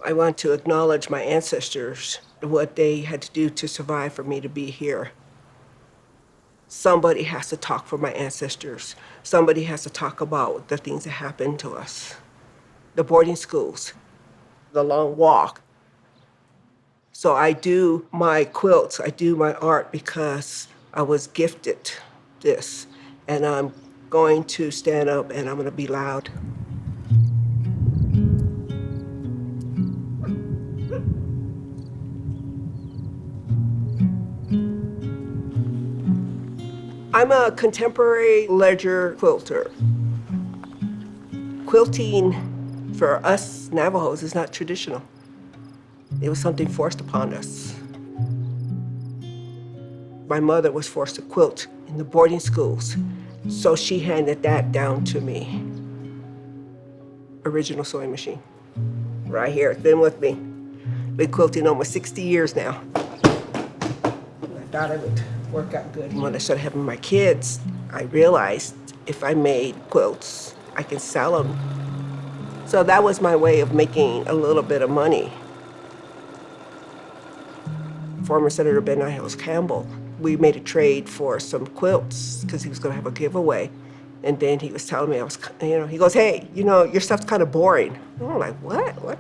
I want to acknowledge my ancestors, what they had to do to survive for me to be here. Somebody has to talk for my ancestors. Somebody has to talk about the things that happened to us. The boarding schools, the long walk. So I do my quilts, I do my art because I was gifted this. And I'm going to stand up and I'm going to be loud. I'm a contemporary ledger quilter. Quilting for us Navajos is not traditional. It was something forced upon us. My mother was forced to quilt in the boarding schools, so she handed that down to me. Original sewing machine, right here, it's been with me. Been quilting almost 60 years now. I thought it would work out good. When I started having my kids, I realized if I made quilts, I can sell them. So that was my way of making a little bit of money. Former Senator Ben Niles Campbell, we made a trade for some quilts because he was going to have a giveaway. And then he was telling me, he goes, hey, your stuff's kind of boring. And I'm like, what?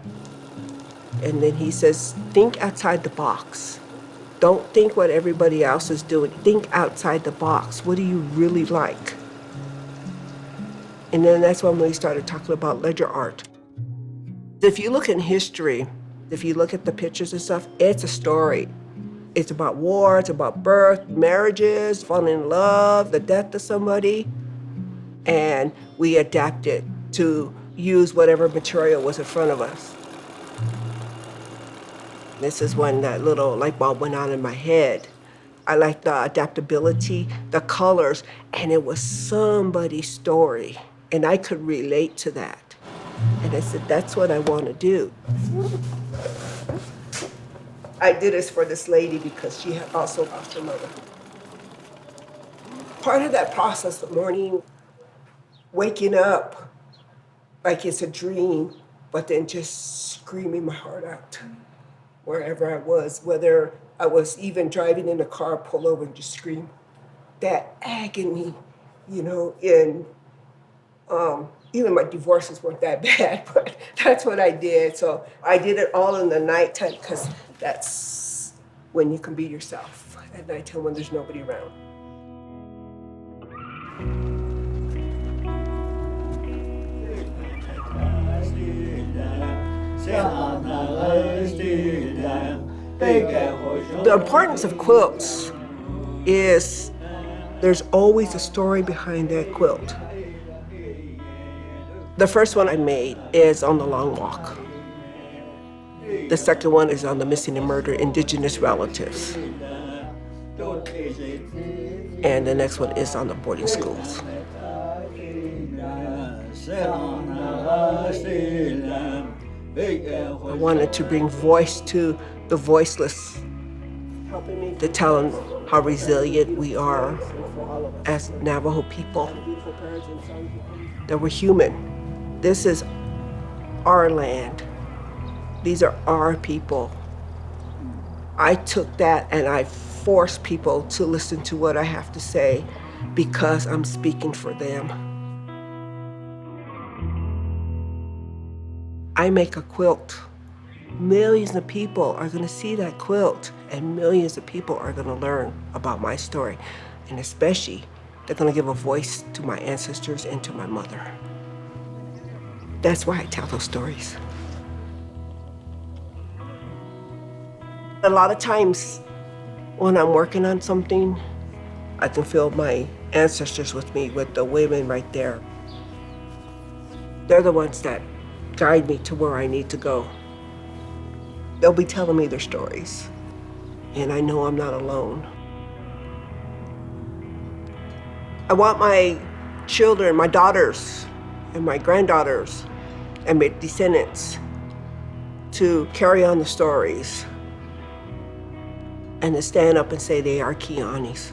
And then he says, think outside the box. Don't think what everybody else is doing. Think outside the box. What do you really like? And then that's when we started talking about ledger art. If you look in history, if you look at the pictures and stuff, it's a story. It's about war, it's about birth, marriages, falling in love, the death of somebody. And we adapted to use whatever material was in front of us. This is when that little light bulb went on in my head. I liked the adaptability, the colors, and it was somebody's story. And I could relate to that. And I said, that's what I want to do. I did this for this lady because she had also lost her mother. Part of that process, the morning, waking up like it's a dream, but then just screaming my heart out wherever I was, whether I was even driving in a car, pull over and just scream. That agony, and even my divorces weren't that bad, but that's what I did. So I did it all in the nighttime because that's when you can be yourself at nighttime when there's nobody around. The importance of quilts is there's always a story behind that quilt. The first one I made is on the long walk. The second one is on the missing and murdered indigenous relatives. And the next one is on the boarding schools. I wanted to bring voice to the voiceless, to tell them how resilient we are as Navajo people, that we're human. This is our land. These are our people. I took that and I forced people to listen to what I have to say because I'm speaking for them. I make a quilt. Millions of people are going to see that quilt, and millions of people are going to learn about my story. And especially, they're going to give a voice to my ancestors and to my mother. That's why I tell those stories. A lot of times when I'm working on something, I can feel my ancestors with me, with the women right there. They're the ones that guide me to where I need to go. They'll be telling me their stories, and I know I'm not alone. I want my children, my daughters, and my granddaughters, and my descendants to carry on the stories and to stand up and say they are Kianis.